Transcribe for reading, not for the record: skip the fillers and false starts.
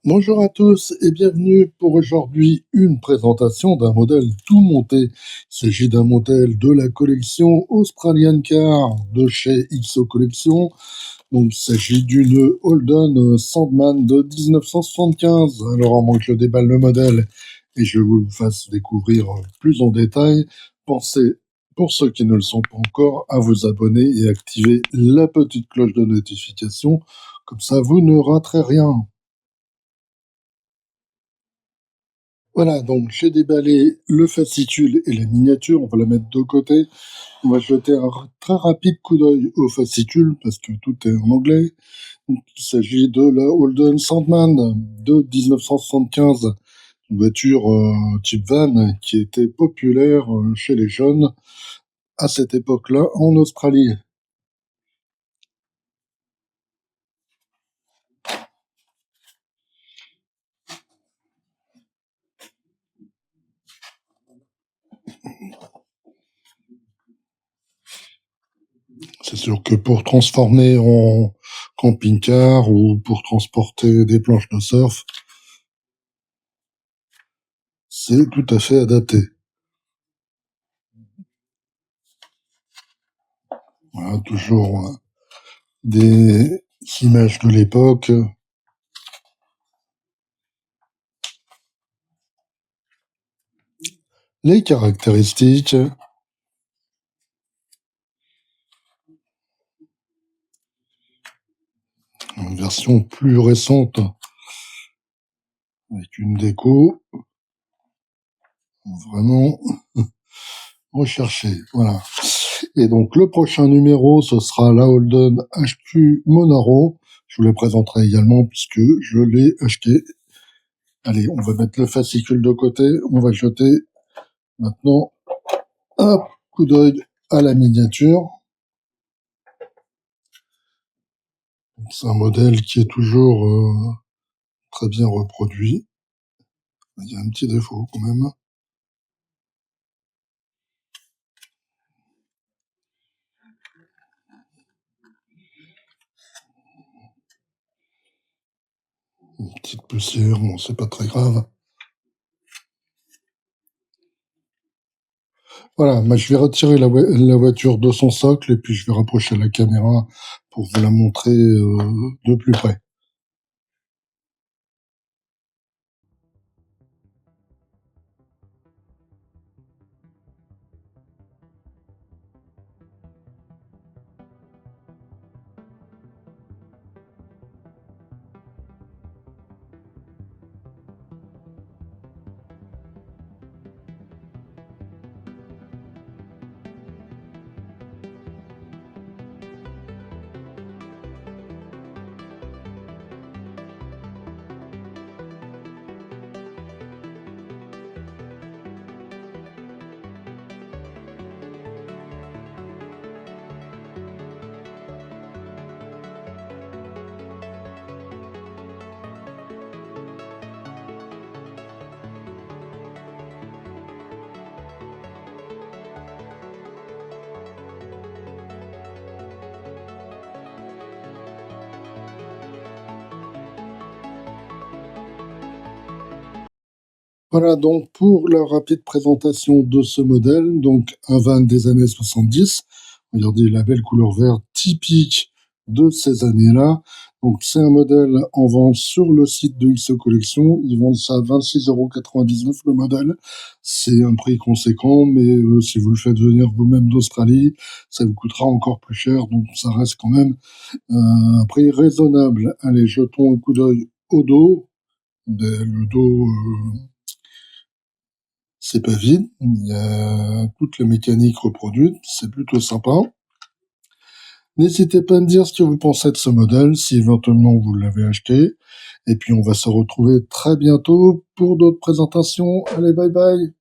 Bonjour à tous et bienvenue pour aujourd'hui une présentation d'un modèle tout monté. Il s'agit d'un modèle de la collection Australian Car de chez XO Collection. Donc, il s'agit d'une Holden Sandman de 1975. Alors, à moins que je déballe le modèle et je vous le fasse découvrir plus en détail, pensez, pour ceux qui ne le sont pas encore, à vous abonner et activer la petite cloche de notification. Comme ça, vous ne raterez rien. Voilà, donc j'ai déballé le fascicule et la miniature, on va la mettre de côté. On va jeter un très rapide coup d'œil au fascicule parce que tout est en anglais. Donc, il s'agit de la Holden Sandman de 1975, une voiture type van qui était populaire chez les jeunes à cette époque-là en Australie. C'est sûr que pour transformer en camping-car ou pour transporter des planches de surf, c'est tout à fait adapté. Voilà, toujours des images de l'époque. Les caractéristiques, une version plus récente avec une déco vraiment recherchée. Voilà. Et donc le prochain numéro, ce sera la Holden HQ Monaro. Je vous le présenterai également puisque je l'ai acheté. Allez, on va mettre le fascicule de côté. On va jeter maintenant un coup d'œil à la miniature. C'est un modèle qui est toujours très bien reproduit. Il y a un petit défaut quand même. Une petite poussière, bon, c'est pas très grave. Voilà, moi je vais retirer la voiture de son socle et puis je vais rapprocher la caméra pour vous la montrer de plus près. Voilà donc pour la rapide présentation de ce modèle, donc un van des années 70. Regardez la belle couleur verte typique de ces années-là. Donc c'est un modèle en vente sur le site de XO Collection. Ils vendent ça à 26,99 € le modèle. C'est un prix conséquent, mais si vous le faites venir vous-même d'Australie, ça vous coûtera encore plus cher. Donc ça reste quand même un prix raisonnable. Allez, jetons un coup d'œil au dos. Le dos c'est pas vide, il y a toute la mécanique reproduite, c'est plutôt sympa. N'hésitez pas à me dire ce que vous pensez de ce modèle, si éventuellement vous l'avez acheté. Et puis on va se retrouver très bientôt pour d'autres présentations. Allez, bye bye!